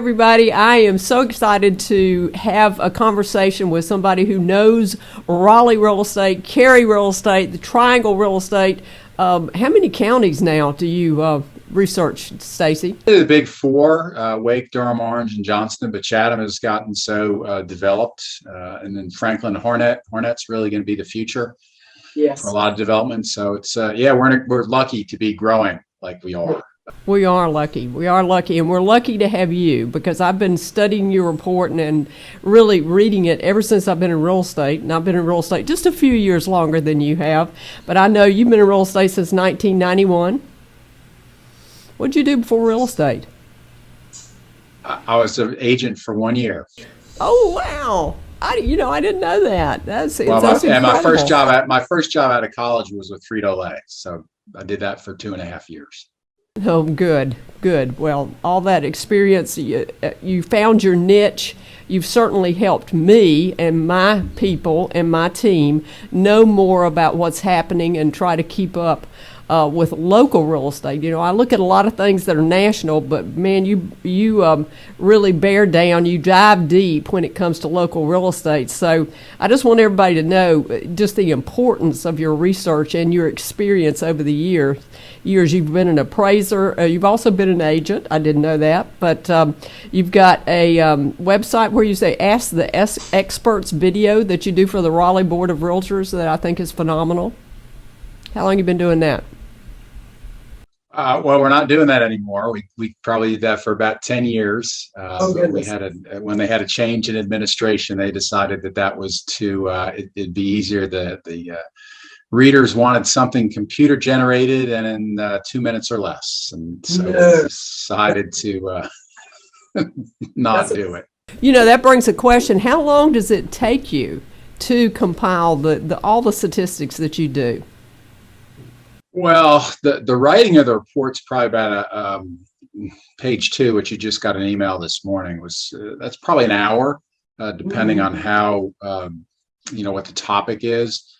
everybody. I am so excited to have a conversation with somebody who knows Raleigh real estate, Cary real estate, the Triangle real estate. How many counties now do you research, Stacey? The big four, Wake, Durham, Orange, and Johnston, but Chatham has gotten so developed. And then Franklin, Hornet's really going to be the future for a lot of development. So it's, we're lucky to be growing like we are. We are lucky. We are lucky, and we're lucky to have you, because I've been studying your report and really reading it ever since I've been in real estate. And I've been in real estate just a few years longer than you have, but I know you've been in real estate since 1991. What did you do before real estate? I was an agent for 1 year. Oh, wow. I didn't know that. That's my first job out of college was with Frito-Lay. So I did that for 2.5 years. Oh, good. Well, all that experience, you found your niche. You've certainly helped me and my people and my team know more about what's happening and try to keep up with local real estate. I look at a lot of things that are national, but man, you really bear down. You dive deep when it comes to local real estate. So I just want everybody to know just the importance of your research and your experience over the years. You've been an appraiser. You've also been an agent. I didn't know that, but you've got a website where you say "Ask the Experts" video that you do for the Raleigh Board of Realtors that I think is phenomenal. How long have you been doing that? Well, we're not doing that anymore. We probably did that for about 10 years. When they had a change in administration, they decided that was it'd be easier. The readers wanted something computer generated and in 2 minutes or less. And so we decided to not do it. That brings a question. How long does it take you to compile all the statistics that you do? Well, the writing of the report's probably about page 2, which you just got an email this morning, that's probably an hour, depending on how, what the topic is.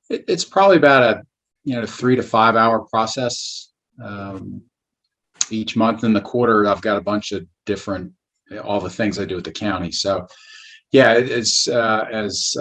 It's probably about a 3 to 5 hour process each month. In the quarter, I've got a bunch of different, all the things I do with the county. So yeah, it's as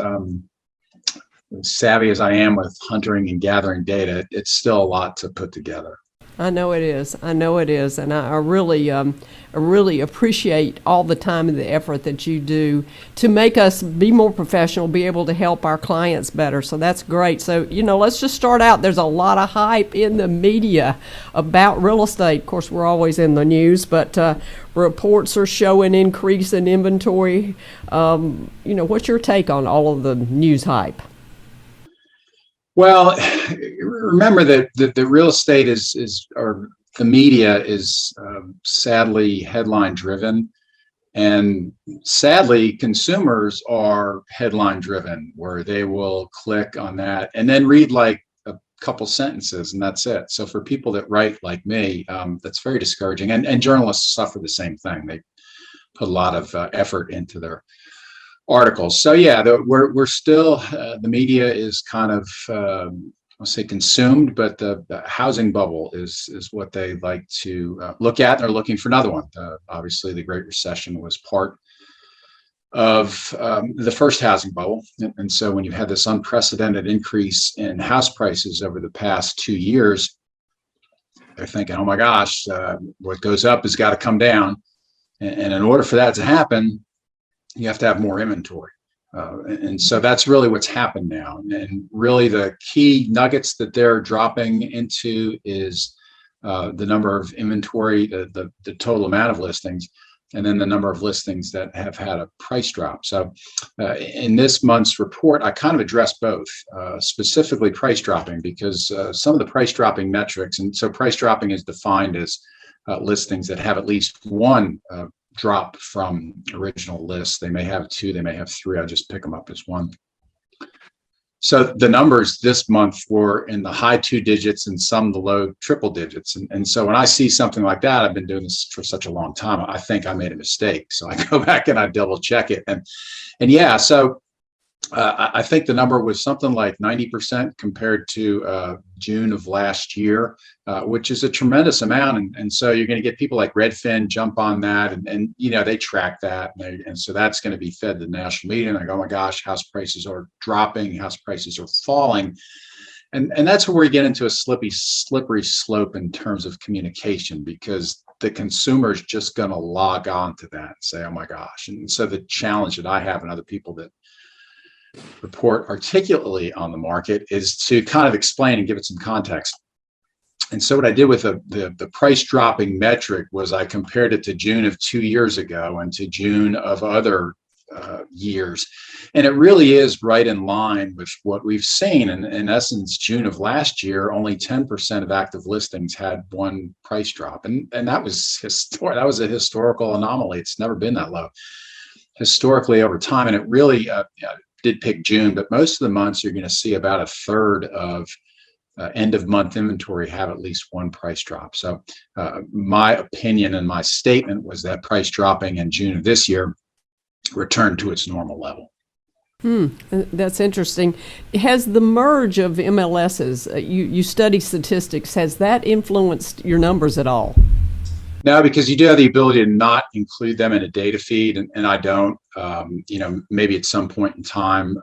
savvy as I am with hunting and gathering data, it's still a lot to put together. I know it is, and I really appreciate all the time and the effort that you do to make us be more professional, be able to help our clients better. So that's great. So let's just start out. There's a lot of hype in the media about real estate. Of course, we're always in the news, but reports are showing increase in inventory. What's your take on all of the news hype? Well, remember that the real estate or the media is sadly headline driven, and sadly consumers are headline driven, where they will click on that and then read like a couple sentences and that's it. So for people that write like me, that's very discouraging, and journalists suffer the same thing. They put a lot of effort into their articles. So yeah, we're still the media is kind of I'll say consumed, but the housing bubble is what they like to look at. They're looking for another one. Obviously, the Great Recession was part of the first housing bubble, and so when you had this unprecedented increase in house prices over the past 2 years, they're thinking, "Oh my gosh, what goes up has got to come down," and in order for that to happen, you have to have more inventory. And so that's really what's happened now. And really the key nuggets that they're dropping into is the number of inventory, the total amount of listings, and then the number of listings that have had a price drop. So in this month's report, I kind of addressed both, specifically price dropping, because some of the price dropping metrics, and so price dropping is defined as listings that have at least one drop from original lists. They may have 2, they may have 3. I just pick them up as one. So the numbers this month were in the high 2 digits and some the low triple digits. And so when I see something like that, I've been doing this for such a long time, I think I made a mistake. So I go back and I double check it. And yeah, so I think the number was something like 90% compared to June of last year, which is a tremendous amount. And so you're going to get people like Redfin jump on that, and they track that, and so that's going to be fed to the national media. And like, oh my gosh, house prices are dropping, house prices are falling, and that's where we get into a slippery slope in terms of communication, because the consumer is just going to log on to that and say, oh my gosh. And so the challenge that I have and other people that report articulately on the market is to kind of explain and give it some context. And so what I did with the price dropping metric was I compared it to June of 2 years ago and to June of other years. And it really is right in line with what we've seen. And in essence, June of last year, only 10% of active listings had one price drop. And that was that was a historical anomaly. It's never been that low historically over time. And it really did pick June, but most of the months you're going to see about a third of end of month inventory have at least one price drop. So my opinion and my statement was that price dropping in June of this year returned to its normal level. That's interesting. Has the merge of MLSs, you study statistics, has that influenced your numbers at all? No, because you do have the ability to not include them in a data feed, and I don't. Maybe at some point in time.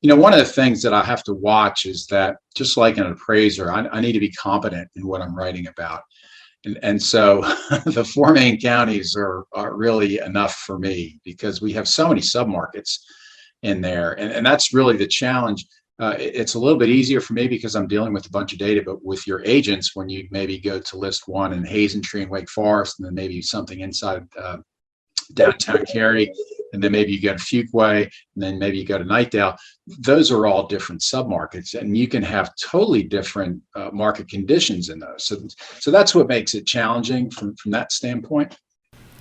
One of the things that I have to watch is that, just like an appraiser, I need to be competent in what I'm writing about. And so the 4 main counties are really enough for me, because we have so many submarkets in there. And that's really the challenge. It's a little bit easier for me because I'm dealing with a bunch of data, but with your agents, when you maybe go to list one in Hazentree and Wake Forest, and then maybe something inside downtown Cary, and then maybe you go to Fuquay, and then maybe you go to Nightdale, those are all different submarkets, and you can have totally different market conditions in those. So that's what makes it challenging from that standpoint.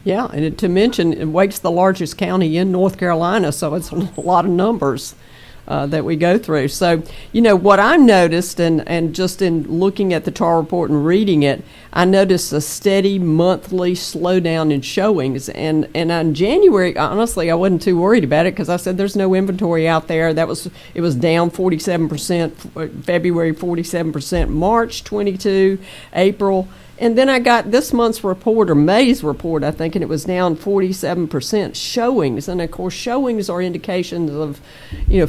Yeah, and to mention, Wake's the largest county in North Carolina, so it's a lot of numbers that we go through. So, what I noticed, and just in looking at the TARR report and reading it, I noticed a steady monthly slowdown in showings. And in January, honestly, I wasn't too worried about it, because I said there's no inventory out there. It was down 47%, February 47%, March 22%, April. And then I got this month's report, or May's report, I think, and it was down 47% showings. And of course, showings are indications of,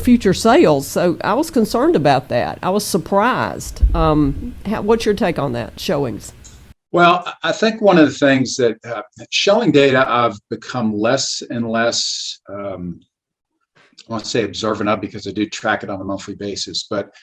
future sales. So I was concerned about that. I was surprised. What's your take on that, showings? Well, I think one of the things that showing data, I've become less and less, I won't say observant of, because I do track it on a monthly basis, but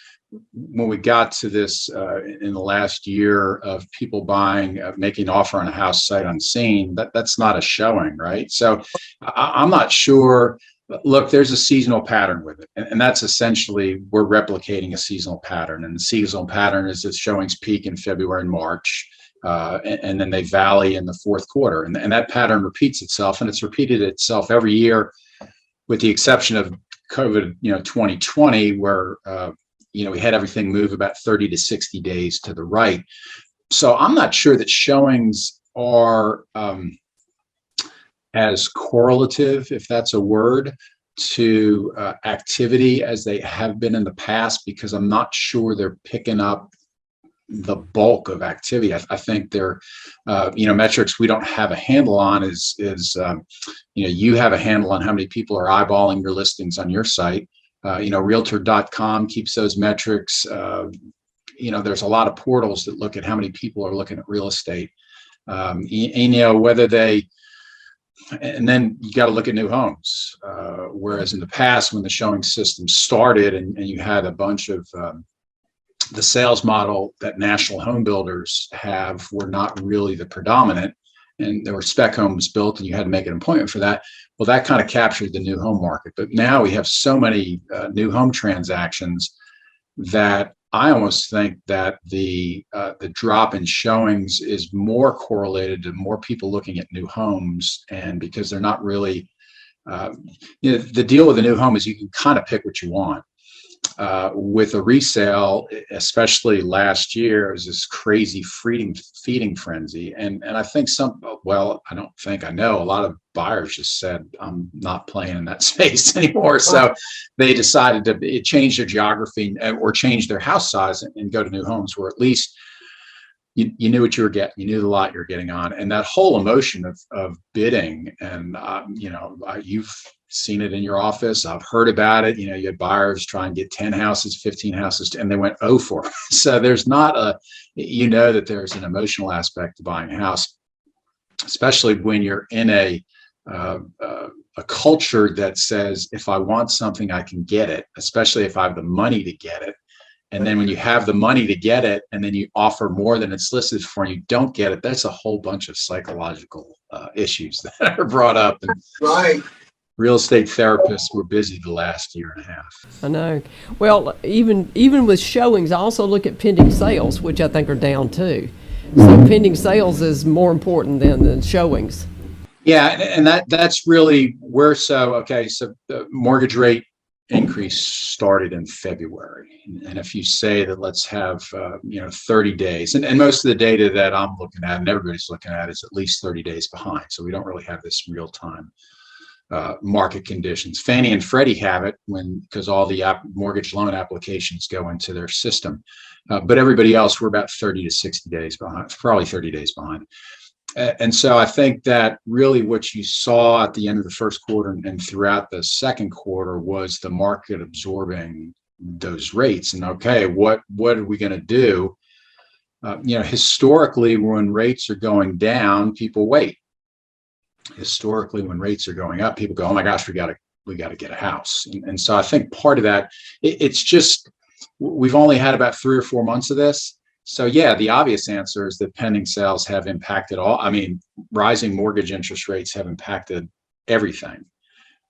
when we got to this in the last year of people buying, making an offer on a house sight unseen, that's not a showing, right? So I'm not sure. Look, there's a seasonal pattern with it, and that's essentially, we're replicating a seasonal pattern. And the seasonal pattern is that showings peak in February and March, and then they valley in the fourth quarter, and that pattern repeats itself, and it's repeated itself every year, with the exception of COVID, 2020, where we had everything move about 30 to 60 days to the right. So I'm not sure that showings are as correlative, if that's a word, to activity as they have been in the past, because I'm not sure they're picking up the bulk of activity. I think they're, metrics we don't have a handle on is you have a handle on how many people are eyeballing your listings on your site. Realtor.com keeps those metrics. There's a lot of portals that look at how many people are looking at real estate. Whether they, and then you got to look at new homes. Whereas in the past, when the showing system started, and you had a bunch of the sales model that national home builders have were not really the predominant, and there were spec homes built, and you had to make an appointment for that. Well, that kind of captured the new home market. But now we have so many new home transactions that I almost think that the drop in showings is more correlated to more people looking at new homes, and because they're not really, the deal with a new home is you can kind of pick what you want. with a resale, especially last year, it was this crazy feeding frenzy. And I think I know a lot of buyers just said, I'm not playing in that space anymore. So they decided to change their geography or change their house size and go to new homes where at least you knew what you were getting, you knew the lot you were getting on. And that whole emotion of bidding, and you've seen it in your office. I've heard about it. You had buyers try and get 10 houses, 15 houses, and they went 0 for it. So there's not that there's an emotional aspect to buying a house, especially when you're in a culture that says, if I want something, I can get it, especially if I have the money to get it. And then when you have the money to get it, and then you offer more than it's listed for, and you don't get it, that's a whole bunch of psychological issues that are brought up. And right. Real estate therapists were busy the last year and a half. I know. Well, even with showings, I also look at pending sales, which I think are down too. So pending sales is more important than the showings. Yeah, and that's really where. So the mortgage rate increase started in February, and if you say that let's have 30 days, and most of the data that I'm looking at and everybody's looking at is at least 30 days behind, so we don't really have this real time market conditions. Fannie and Freddie have it because all the mortgage loan applications go into their system, but everybody else, we're about 30 to 60 days behind, probably 30 days behind. And so I think that really what you saw at the end of the first quarter and throughout the second quarter was the market absorbing those rates. And what are we going to do? Historically, when rates are going down, people wait. Historically, when rates are going up, people go, "Oh my gosh, we got to get a house." And so I think part of that, it's just we've only had about 3 or 4 months of this. So yeah, the obvious answer is that pending sales have impacted rising mortgage interest rates have impacted everything.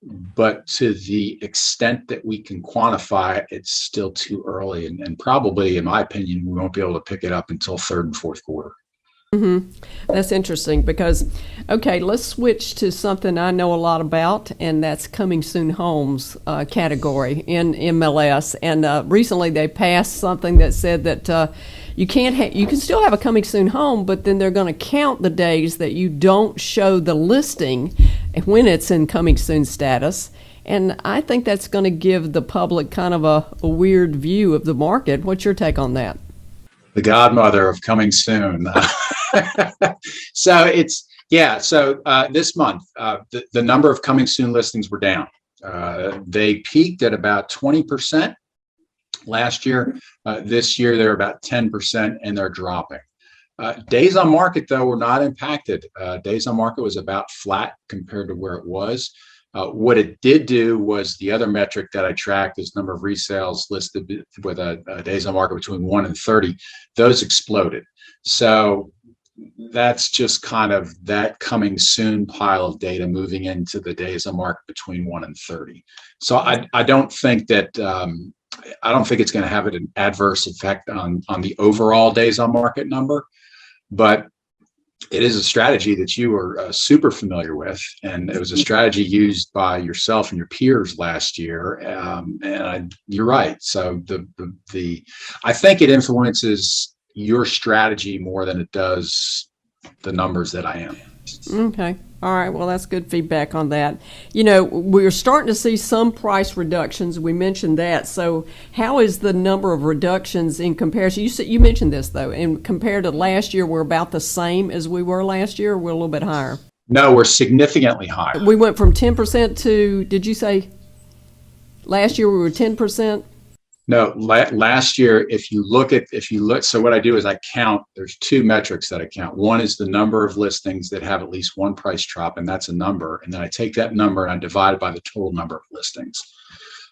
But to the extent that we can quantify, it's still too early. And probably, in my opinion, we won't be able to pick it up until third and fourth quarter. Mm-hmm. That's interesting because, let's switch to something I know a lot about, and that's coming soon homes category in MLS. And recently they passed something that said that you can still have a coming soon home, but then they're going to count the days that you don't show the listing when it's in coming soon status. And I think that's going to give the public kind of a weird view of the market. What's your take on that? The godmother of coming soon. So this month, the number of coming soon listings were down. They peaked at about 20% last year. This year, they're about 10%, and they're dropping. Days on market, though, were not impacted. Days on market was about flat compared to where it was. What it did do was the other metric that I tracked is number of resales listed with a days on market between 1 and 30. Those exploded. So that's just kind of that coming soon pile of data moving into the days on market between 1 and 30. So I don't think that I don't think it's going to have an adverse effect on the overall days on market number, but it is a strategy that you were super familiar with, and it was a strategy used by yourself and your peers last year. You're right. So I think it influences your strategy more than it does the numbers that I am. Okay. All right. Well, that's good feedback on that. We're starting to see some price reductions. We mentioned that. So how is the number of reductions in comparison? You mentioned this, though. And compared to last year, we're about the same as we were last year, or we're a little bit higher? No, we're significantly higher. We went from 10% to, did you say last year we were 10%? No, last year, if you look, so what I do is I count, there's 2 metrics that I count. One is the number of listings that have at least one price drop, and that's a number. And then I take that number and I divide it by the total number of listings.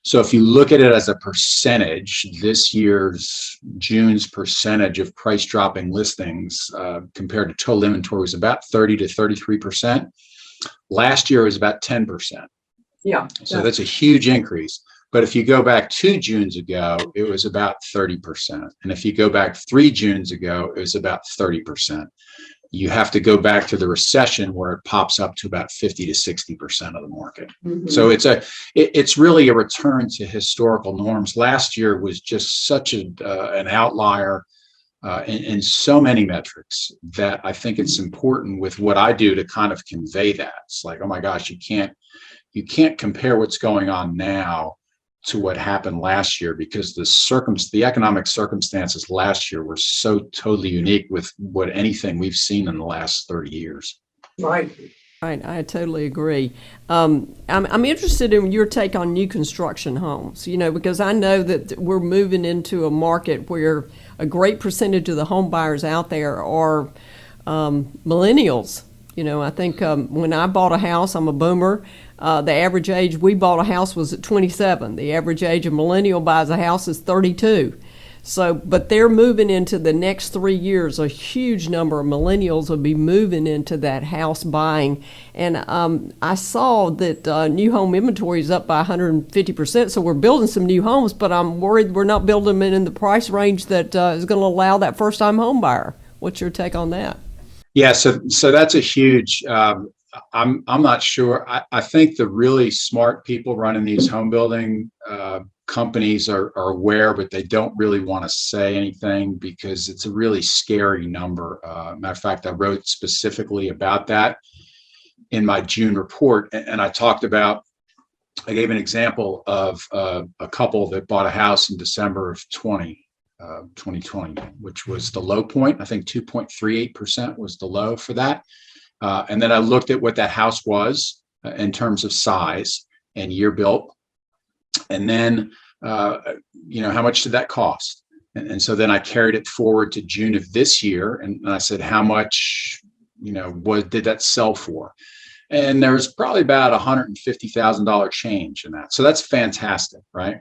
So if you look at it as a percentage, this year's June's percentage of price dropping listings compared to total inventory was about 30 to 33%. Last year was about 10%. Yeah. So that's a huge increase. But if you go back 2 Junes ago, it was about 30%. And if you go back 3 Junes ago, it was about 30%. you have to go back to the recession where it pops up to about 50 to 60% of the market. So it's really a return to historical norms. Last year was just such an outlier in so many metrics that I think it's important with what I do to kind of convey that. It's like, oh my gosh, you can't compare what's going on now to what happened last year, because the economic circumstances last year were so totally unique with what anything we've seen in the last 30 years. Right. Right, I totally agree. I'm interested in your take on new construction homes, because I know that we're moving into a market where a great percentage of the home buyers out there are millennials. I think when I bought a house, I'm a boomer. The average age we bought a house was at 27. The average age of millennial buys a house is 32. So, but they're moving into the next 3 years. A huge number of millennials will be moving into that house buying. And I saw that new home inventory is up by 150%. So we're building some new homes, but I'm worried we're not building them in the price range that is going to allow that first-time home buyer. What's your take on that? Yeah, so that's a huge. I'm not sure. I think the really smart people running these home building companies are aware, but they don't really want to say anything because it's a really scary number. Matter of fact, I wrote specifically about that in my June report, and I gave an example of a couple that bought a house in December of 2020, which was the low point. I think 2.38% was the low for that. And then I looked at what that house was in terms of size and year built. And then, how much did that cost? And so then I carried it forward to June of this year. And I said, how much, did that sell for? And there's probably about $150,000 change in that. So that's fantastic, right?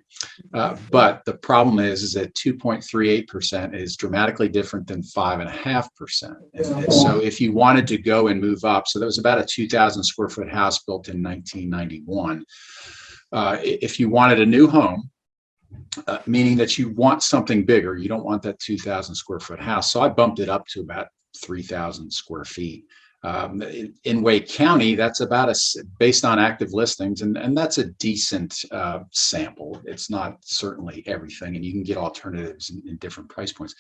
But the problem is that 2.38% is dramatically different than 5.5%. And so if you wanted to go and move up, so there was about a 2,000 square foot house built in 1991. If you wanted a new home, meaning that you want something bigger, you don't want that 2,000 square foot house. So I bumped it up to about 3,000 square feet. In Wake County, that's about based on active listings, and that's a decent sample. It's not certainly everything, and you can get alternatives in different price points.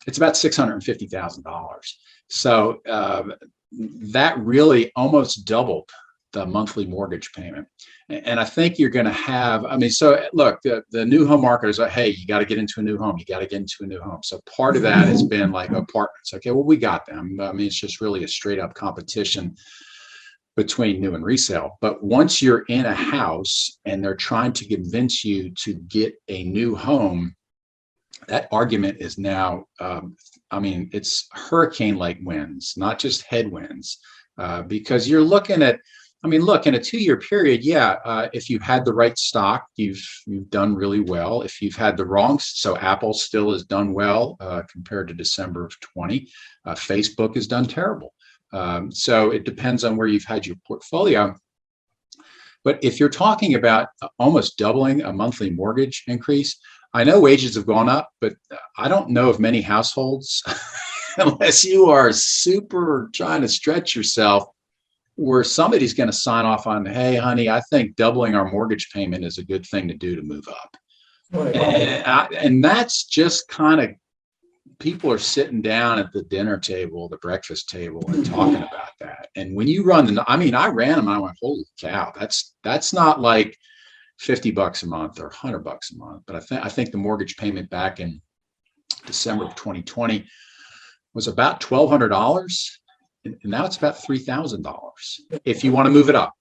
It's about $650,000. So that really almost doubled the monthly mortgage payment. And I think you're going to have, so look, the new home market is like, hey, you got to get into a new home. You got to get into a new home. So part of that has been like apartments. Okay, well, we got them. It's just really a straight up competition between new and resale. But once you're in a house and they're trying to convince you to get a new home, that argument is now, it's hurricane-like winds, not just headwinds, because you're looking at, look, in a 2-year period, if you had the right stock, you've done really well. If you've had the wrong, so Apple still has done well compared to December of 20. Facebook has done terrible. So it depends on where you've had your portfolio. But if you're talking about almost doubling a monthly mortgage increase, I know wages have gone up, but I don't know of many households, unless you are super trying to stretch yourself, where somebody's going to sign off on, hey, honey, I think doubling our mortgage payment is a good thing to do to move up. Right. And that's just kind of, people are sitting down at the dinner table, the breakfast table, and talking about that. And when you run I ran them, and I went, holy cow, that's not like $50 a month or $100 a month. But I think the mortgage payment back in December of 2020 was about $1,200. And now it's about $3,000 if you want to move it up,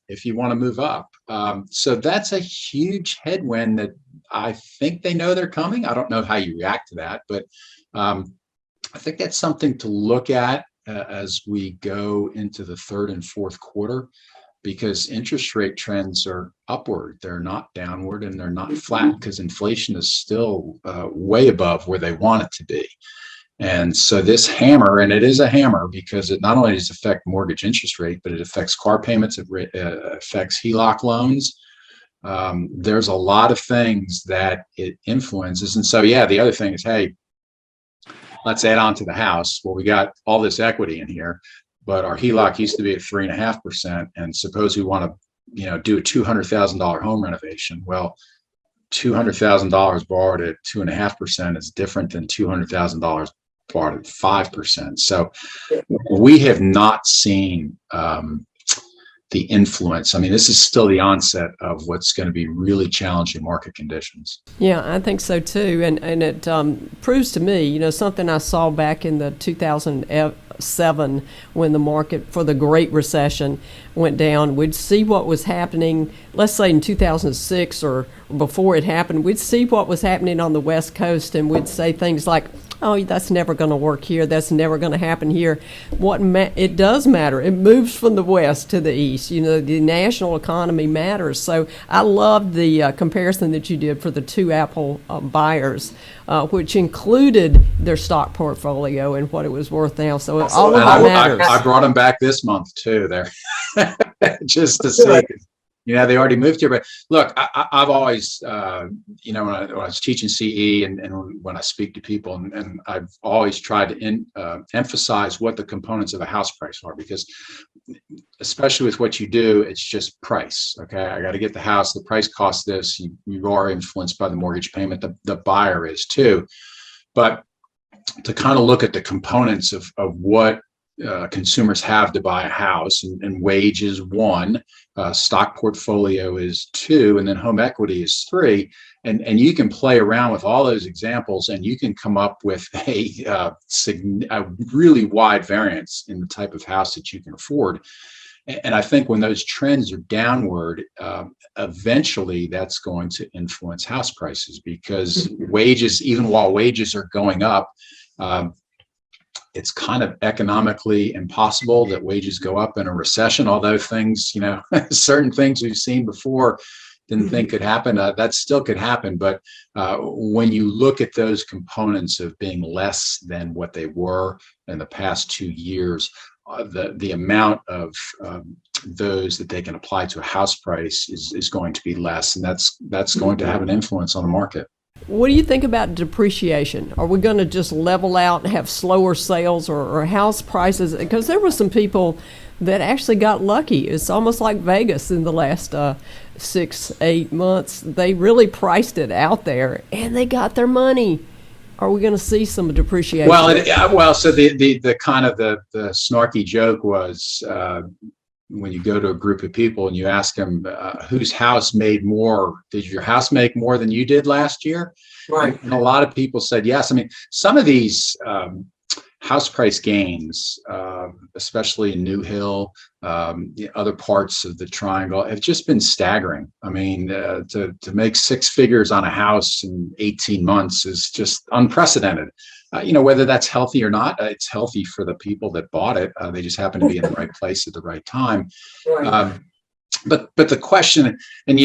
so that's a huge headwind that I think they know they're coming. I don't know how you react to that, but I think that's something to look at as we go into the third and fourth quarter, because interest rate trends are upward. They're not downward, and they're not flat, because inflation is still way above where they want it to be. And so this hammer, and it is a hammer, because it not only does it affect mortgage interest rate, but it affects car payments, it affects HELOC loans. There's a lot of things that it influences. And so, the other thing is, hey, let's add on to the house. Well, we got all this equity in here, but our HELOC used to be at 3.5%. And suppose we want to, do a $200,000 home renovation. Well, $200,000 borrowed at 2.5% is different than $200,000 borrowed at 5%. So we have not seen the influence. I mean, this is still the onset of what's going to be really challenging market conditions. Yeah, I think so too. And it proves to me, something I saw back in the 2007 when the market for the Great Recession went down. We'd see what was happening, let's say in 2006 or before it happened, we'd see what was happening on the West Coast, and we'd say things like, oh, that's never going to work here. That's never going to happen here. It does matter. It moves from the west to the east. The national economy matters. So I loved the comparison that you did for the two Apple buyers, which included their stock portfolio and what it was worth now. So all of it matters. I brought them back this month too. There, just to see. They already moved here. But look, I've always, when I was teaching CE and when I speak to people, and I've always tried to emphasize what the components of a house price are, because especially with what you do, it's just price. Okay, I got to get the house. The price costs this. You are influenced by the mortgage payment. The buyer is too. But to kind of look at the components of what consumers have to buy a house, and wage is one, stock portfolio is two, and then home equity is three. And you can play around with all those examples, and you can come up with a really wide variance in the type of house that you can afford. And I think when those trends are downward, eventually that's going to influence house prices, because wages, even while wages are going up, it's kind of economically impossible that wages go up in a recession, although things, certain things we've seen before didn't think could happen. That still could happen. But when you look at those components of being less than what they were in the past 2 years, the amount of those that they can apply to a house price is going to be less. And that's going to have an influence on the market. What do you think about depreciation? Are we going to just level out and have slower sales or house prices? Because there were some people that actually got lucky. It's almost like Vegas in the last 6-8 months. They really priced it out there, and they got their money. Are we going to see some depreciation? So the kind of the snarky joke was, when you go to a group of people and you ask them whose house made more, did your house make more than you did last year? Right. And a lot of people said yes. I mean, some of these house price gains, especially in New Hill, other parts of the Triangle, have just been staggering. I mean, to make six figures on a house in 18 months is just unprecedented. Whether that's healthy or not, it's healthy for the people that bought it. They just happen to be in the right place at the right time. Right. But the question, and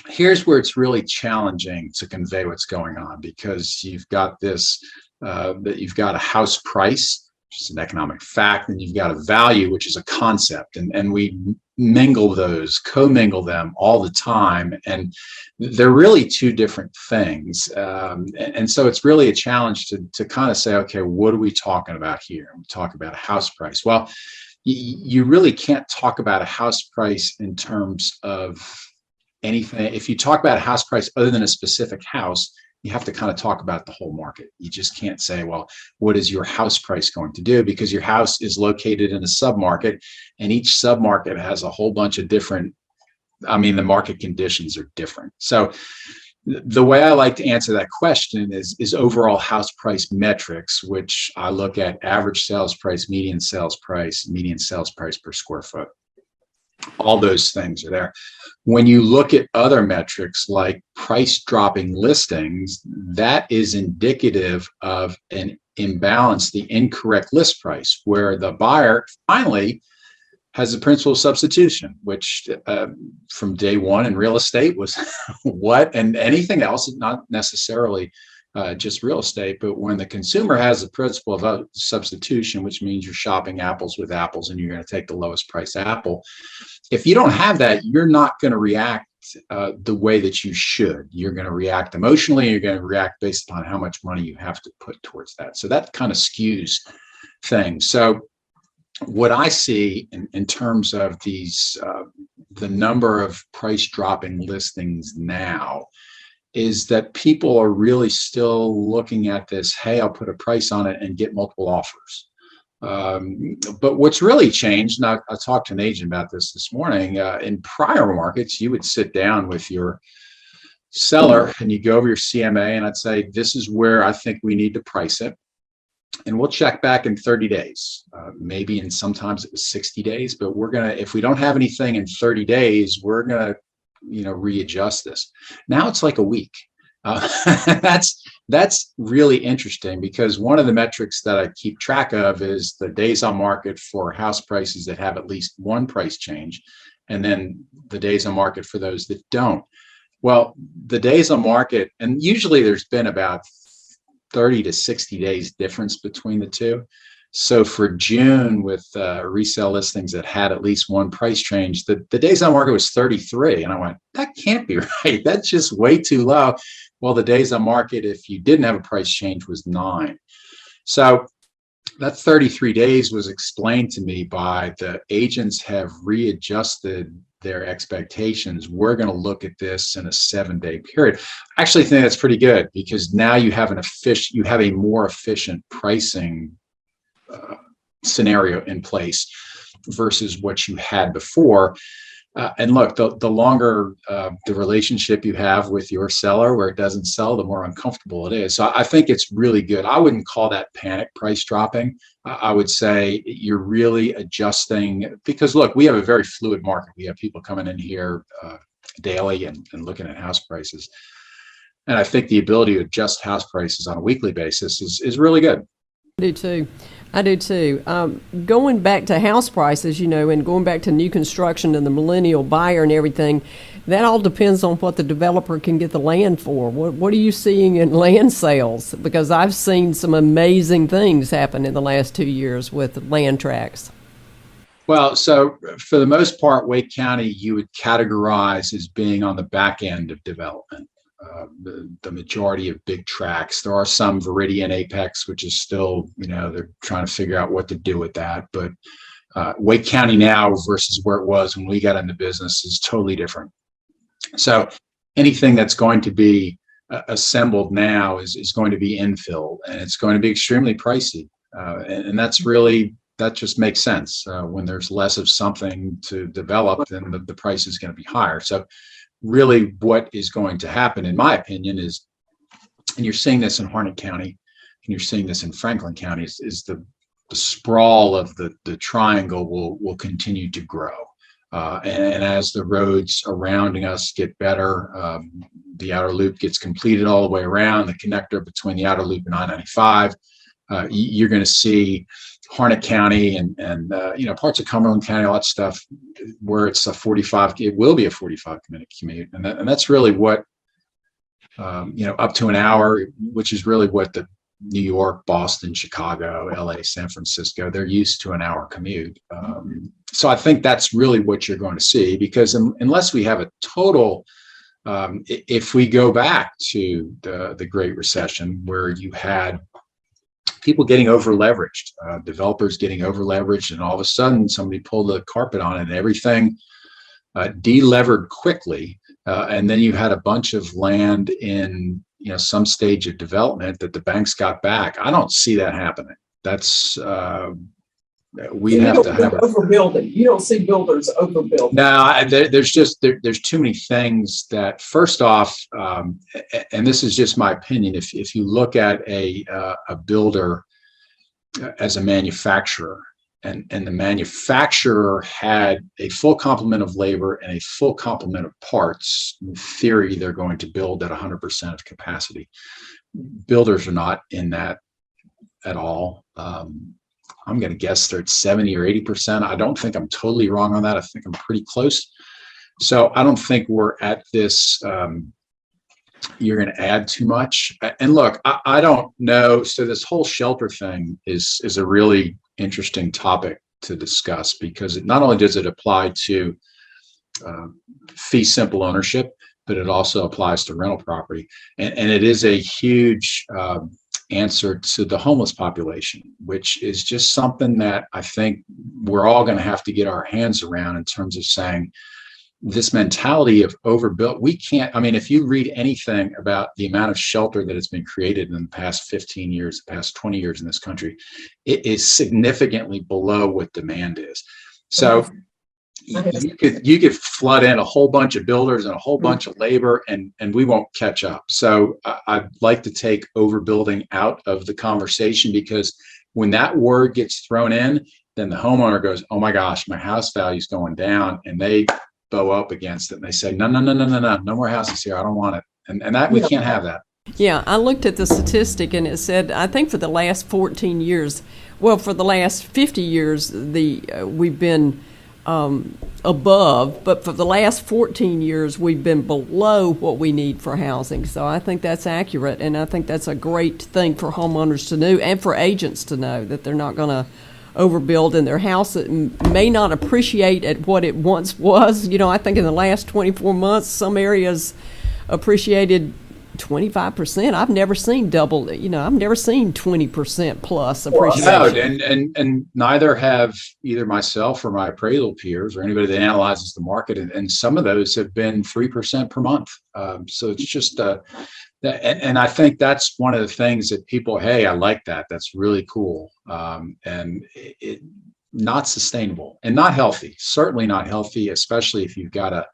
here's where it's really challenging to convey what's going on, because you've got this, that you've got a house price, which is an economic fact, and you've got a value, which is a concept, and we commingle them all the time, and they're really two different things. And so it's really a challenge to kind of say, okay, what are we talking about here? We talk about a house price. Well, you really can't talk about a house price in terms of anything. If you talk about a house price other than a specific house, you have to kind of talk about the whole market. You just can't say, well, what is your house price going to do? Because your house is located in a submarket, and each submarket has a whole bunch of different, the market conditions are different. So the way I like to answer that question is overall house price metrics, which I look at average sales price, median sales price per square foot. All those things are there. When you look at other metrics like price dropping listings, that is indicative of an imbalance, the incorrect list price, where the buyer finally has the principal of substitution, which from day one in real estate was what, and anything else is not necessarily just real estate. But when the consumer has the principle of substitution, which means you're shopping apples with apples and you're going to take the lowest price apple, if you don't have that, you're not going to react the way that you should. You're going to react emotionally. You're going to react based upon how much money you have to put towards that. So that kind of skews things. So what I see in terms of these, the number of price dropping listings now is that people are really still looking at this, hey, I'll put a price on it and get multiple offers. But what's really changed, and I talked to an agent about this morning, in prior markets, you would sit down with your seller and you go over your CMA and I'd say, this is where I think we need to price it. And we'll check back in 30 days, maybe, and sometimes it was 60 days, but we're going to, if we don't have anything in 30 days, we're going to, readjust this. Now it's like a week. That's really interesting, because one of the metrics that I keep track of is the days on market for house prices that have at least one price change, and then the days on market for those that don't. Well, the days on market, and usually there's been about 30 to 60 days difference between the two. So for June, with resale listings that had at least one price change, the days on market was 33. And I went, that can't be right. That's just way too low. Well, the days on market, if you didn't have a price change, was 9. So that 33 days was explained to me by the agents have readjusted their expectations. We're going to look at this in a 7-day period. I actually think that's pretty good, because now you have a more efficient pricing scenario in place versus what you had before. And look, the longer the relationship you have with your seller where it doesn't sell, the more uncomfortable it is. So I think it's really good. I wouldn't call that panic price dropping. I would say you're really adjusting, because look, we have a very fluid market. We have people coming in here daily and looking at house prices. And I think the ability to adjust house prices on a weekly basis is really good. I do too. Going back to house prices, and going back to new construction and the millennial buyer and everything, that all depends on what the developer can get the land for. What are you seeing in land sales? Because I've seen some amazing things happen in the last 2 years with land tracts. Well, so for the most part, Wake County you would categorize as being on the back end of development. The majority of big tracts. There are some Viridian Apex, which is still, they're trying to figure out what to do with that. But Wake County now versus where it was when we got into business is totally different. So anything that's going to be assembled now is going to be infill, and it's going to be extremely pricey. And that just makes sense. When there's less of something to develop, then the price is going to be higher. So really what is going to happen, in my opinion, is, and you're seeing this in Harnett County and you're seeing this in Franklin County, is the sprawl of the triangle will continue to grow. And as the roads around us get better, the outer loop gets completed all the way around, the connector between the outer loop and I-95, you're going to see Harnett County and parts of Cumberland County, all that stuff, where it will be a 45-minute commute, and that's really what up to an hour, which is really what the New York, Boston, Chicago, LA, San Francisco, they're used to an hour commute. So I think that's really what you're going to see, because unless we have a total, if we go back to the Great Recession, where you had people getting over leveraged, developers getting over leveraged, and all of a sudden somebody pulled the carpet on it and everything delevered quickly. And then you had a bunch of land in some stage of development that the banks got back. I don't see that happening. That's we have to have overbuilding. You don't see builders overbuilding. No, there's too many things that, first off, and this is just my opinion. If you look at a builder as a manufacturer, and the manufacturer had a full complement of labor and a full complement of parts, in theory, they're going to build at 100% of capacity. Builders are not in that at all. I'm going to guess they're at 70 or 80%. I don't think I'm totally wrong on that. I think I'm pretty close. So I don't think we're at this you're going to add too much. And look, I don't know. So this whole shelter thing is a really interesting topic to discuss, because it not only does it apply to fee simple ownership, but it also applies to rental property. And it is a huge answer to the homeless population, which is just something that I think we're all going to have to get our hands around, in terms of saying, this mentality of overbuilt, we can't, I mean, if you read anything about the amount of shelter that has been created in the past 15 years, the past 20 years in this country, it is significantly below what demand is. So you could flood in a whole bunch of builders and a whole bunch of labor, and we won't catch up. So I'd like to take overbuilding out of the conversation, because when that word gets thrown in, then the homeowner goes, oh my gosh, my house value is going down, and they bow up against it, and they say, no more houses here, I don't want it. And that, we can't have that. Yeah, I looked at the statistic, and it said, I think for the last 14 years, well, for the last 50 years, we've been above, but for the last 14 years, we've been below what we need for housing. So I think that's accurate, and I think that's a great thing for homeowners to know, and for agents to know, that they're not going to overbuild in their house. It may not appreciate at what it once was. You know, I think in the last 24 months, some areas appreciated 25%. I've never seen double, I've never seen 20% plus appreciation. No, and neither have either myself or my appraisal peers or anybody that analyzes the market. And some of those have been 3% per month. So it's just, and I think that's one of the things that people, hey, I like that. That's really cool. And it not sustainable and not healthy, certainly not healthy, especially if you've got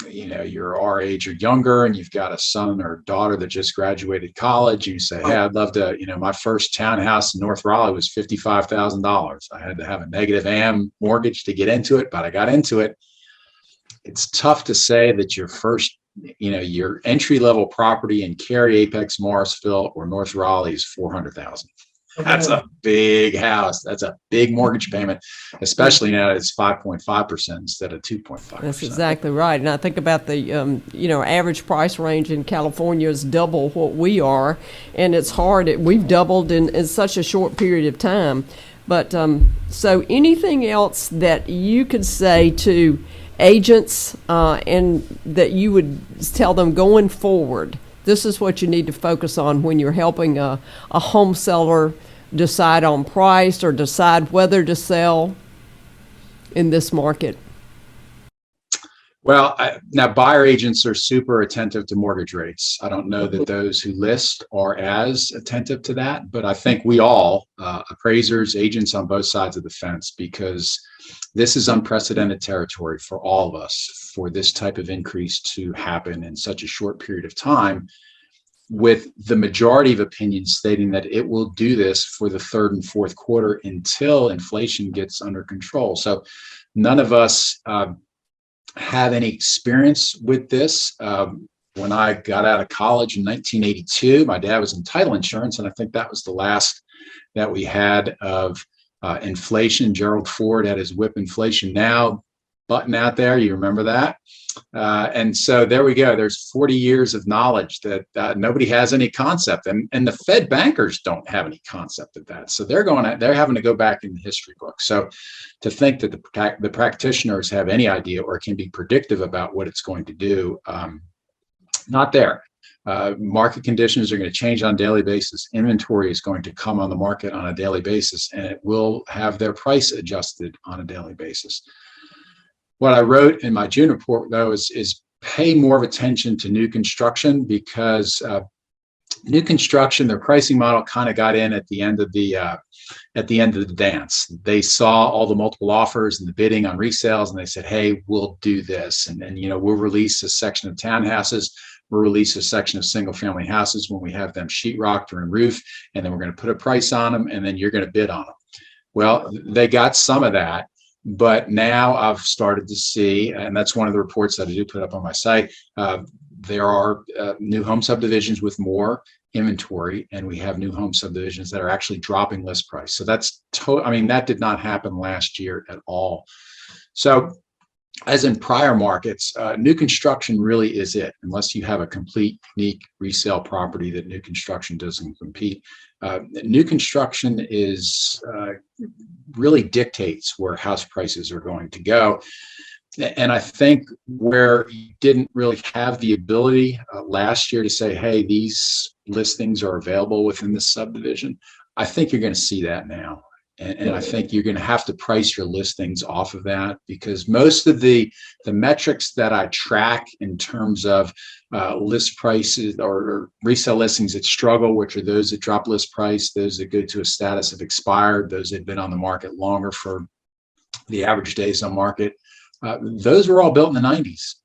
you're our age or younger, and you've got a son or daughter that just graduated college. You say, hey, I'd love to, my first townhouse in North Raleigh was $55,000. I had to have a negative AM mortgage to get into it, but I got into it. It's tough to say that your first, your entry level property in Cary, Apex, Morrisville, or North Raleigh is $400,000. That's a big house. That's a big mortgage payment, especially now that it's 5.5% instead of 2.5%. That's exactly right. And I think about the, average price range in California is double what we are, and it's hard. We've doubled in such a short period of time. But so anything else that you could say to agents and that you would tell them going forward, this is what you need to focus on when you're helping a home seller decide on price or decide whether to sell in this market? Well, now buyer agents are super attentive to mortgage rates. I don't know that those who list are as attentive to that, but I think we all, appraisers, agents on both sides of the fence, because this is unprecedented territory for all of us, for this type of increase to happen in such a short period of time, with the majority of opinions stating that it will do this for the third and fourth quarter until inflation gets under control. So none of us have any experience with this. When I got out of college in 1982, my dad was in title insurance, and I think that was the last that we had of inflation. Gerald Ford had his Whip Inflation Now button out there. You remember that? And so there we go. There's 40 years of knowledge that nobody has any concept, and the Fed bankers don't have any concept of that. So they're having to go back in the history book. So to think that the practitioners have any idea or can be predictive about what it's going to do, not there. Market conditions are going to change on a daily basis. Inventory is going to come on the market on a daily basis, and it will have their price adjusted on a daily basis. What I wrote in my June report, though, is pay more of attention to new construction, because new construction, their pricing model kind of got in at the end of the dance. They saw all the multiple offers and the bidding on resales, and they said, "Hey, we'll do this, and we'll release a section of townhouses. We'll release a section of single-family houses when we have them sheetrocked or in roof, and then we're going to put a price on them, and then you're going to bid on them." Well, they got some of that. But now I've started to see, and that's one of the reports that I do put up on my site, there are new home subdivisions with more inventory, and we have new home subdivisions that are actually dropping list price. So that did not happen last year at all. So as in prior markets, new construction really is it, unless you have a complete unique resale property that new construction doesn't compete. New construction is really dictates where house prices are going to go. And I think where you didn't really have the ability last year to say, hey, these listings are available within this subdivision, I think you're going to see that now. And I think you're going to have to price your listings off of that, because most of the metrics that I track in terms of list prices or resale listings that struggle, which are those that drop list price, those that go to a status of expired, those that have been on the market longer for the average days on market, those were all built in the 90s.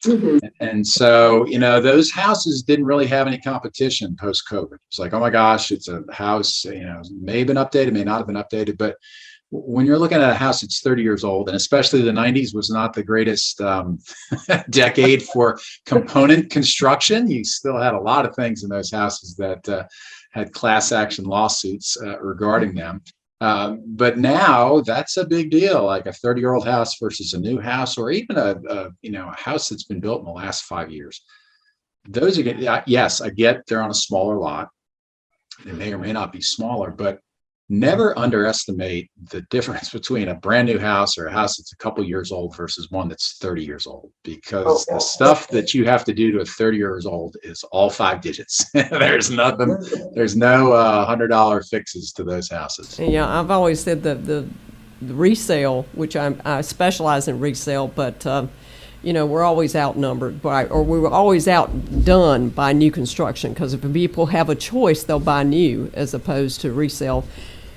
Mm-hmm. And so, those houses didn't really have any competition post-COVID. It's like, oh my gosh, it's a house, may have been updated, may not have been updated. But when you're looking at a house that's 30 years old, and especially the 90s was not the greatest decade for component construction, you still had a lot of things in those houses that had class action lawsuits regarding them. But now that's a big deal, like a 30-year-old house versus a new house, or even a house that's been built in the last 5 years. Those are, yes, I get they're on a smaller lot. They may or may not be smaller, but never underestimate the difference between a brand new house or a house that's a couple years old versus one that's 30 years old, because the stuff that you have to do to a 30 years old is all 5 digits. There's no $100 fixes to those houses. Yeah, I've always said the resale, which I specialize in resale, but we're always outnumbered or we were always outdone by new construction, because if people have a choice, they'll buy new as opposed to resale,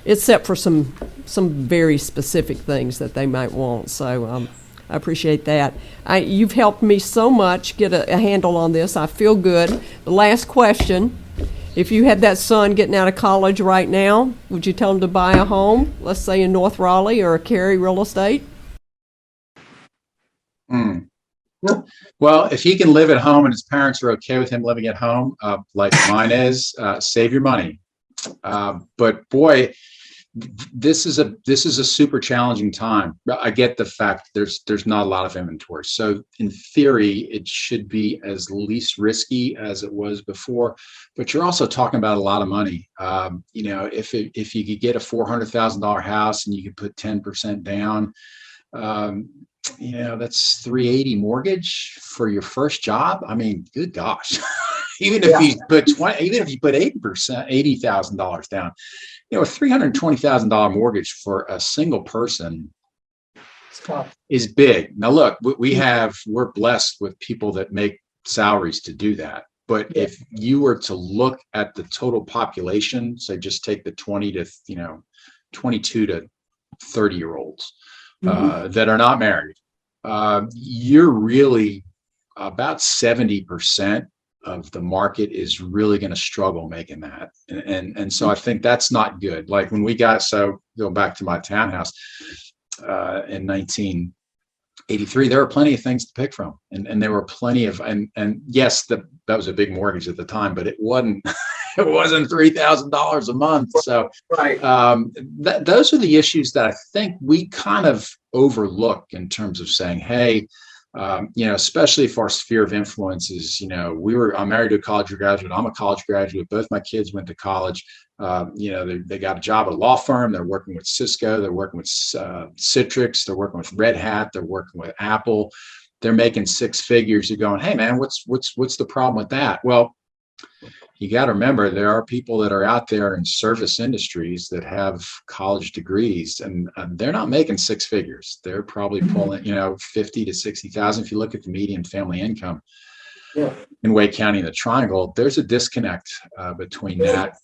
except for some very specific things that they might want. So I appreciate that. You've helped me so much get a handle on this. I feel good. The last question: if you had that son getting out of college right now, would you tell him to buy a home, let's say in North Raleigh or Cary Real Estate? Well, if he can live at home and his parents are okay with him living at home, like mine is, save your money. But boy, this is a super challenging time. I get the fact there's not a lot of inventory. So in theory, it should be as least risky as it was before. But you're also talking about a lot of money. If you could get a $400,000 house and you could put 10% down, that's $380 mortgage for your first job. I mean, good gosh. Even if you put 80%, $80,000 down, a $320,000 mortgage for a single person is big. Now, look, we're blessed with people that make salaries to do that. But if you were to look at the total population, say just take the 22 to 30-year-olds that are not married, you're really about 70% of the market is really going to struggle making that. And so I think that's not good. Like when go back to my townhouse in 1983, there were plenty of things to pick from. And there were plenty of, and yes, that was a big mortgage at the time, but it wasn't, it wasn't $3,000 a month. So right. Those are the issues that I think we kind of overlook in terms of saying, hey, especially if our sphere of influence is, I'm married to a college graduate. I'm a college graduate. Both my kids went to college. They got a job at a law firm. They're working with Cisco. They're working with Citrix. They're working with Red Hat. They're working with Apple. They're making 6 figures. You're going, hey man, what's the problem with that? Well, you got to remember, there are people that are out there in service industries that have college degrees, and they're not making 6 figures. They're probably pulling, 50 to 60,000. If you look at the median family income in Wake County and the Triangle, there's a disconnect between that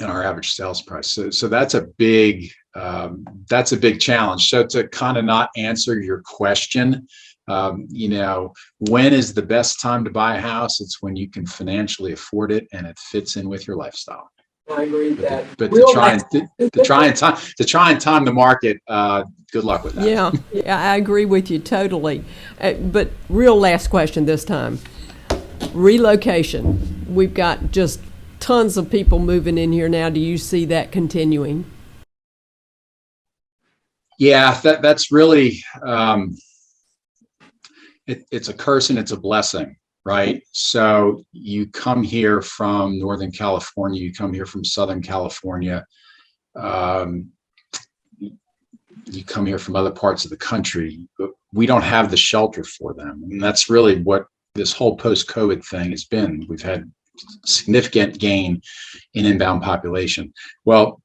and our average sales price. So that's a big challenge. So to kind of not answer your question, when is the best time to buy a house? It's when you can financially afford it and it fits in with your lifestyle. I agree with that. But to try and time the market, good luck with that. Yeah, I agree with you totally. But real last question this time. Relocation. We've got just tons of people moving in here now. Do you see that continuing? Yeah, that's really it's a curse and it's a blessing, right? So you come here from Northern California, you come here from Southern California, you come here from other parts of the country. We don't have the shelter for them. And that's really what this whole post-COVID thing has been. We've had significant gain in inbound population. Well,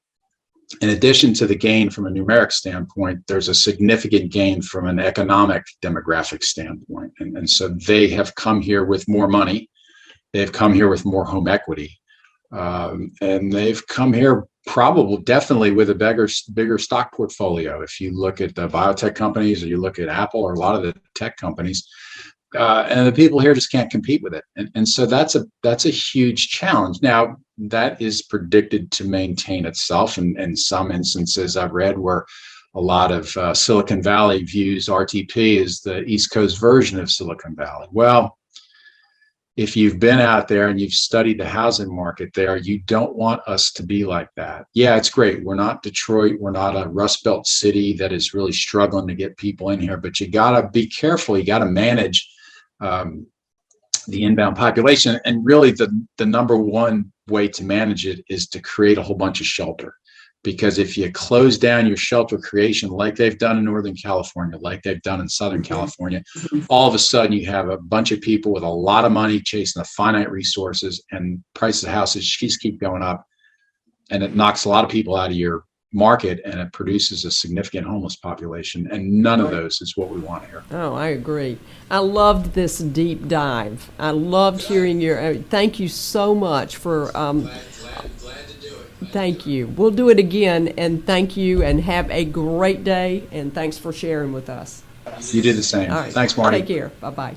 in addition to the gain from a numeric standpoint, there's a significant gain from an economic demographic standpoint. And so they have come here with more money. They've come here with more home equity. And they've come here probably definitely with a bigger stock portfolio. If you look at the biotech companies, or you look at Apple, or a lot of the tech companies, and the people here just can't compete with it. And so that's a huge challenge. Now, that is predicted to maintain itself. And in some instances I've read where a lot of Silicon Valley views RTP as the East Coast version of Silicon Valley. Well, if you've been out there and you've studied the housing market there, you don't want us to be like that. Yeah, it's great. We're not Detroit. We're not a Rust Belt city that is really struggling to get people in here, but you got to be careful. You got to manage the inbound population. And really the number one way to manage it is to create a whole bunch of shelter. Because if you close down your shelter creation, like they've done in Northern California, like they've done in Southern California, all of a sudden you have a bunch of people with a lot of money chasing the finite resources, and prices of houses just keep going up, and it knocks a lot of people out of your market, and it produces a significant homeless population, and none of those is what we want here. Oh, I agree. I loved this deep dive. I loved hearing thank you so much for thank you. We'll do it again, and thank you, and have a great day, and thanks for sharing with us. You do the same. All right. Thanks, Marti. Take care. Bye-bye.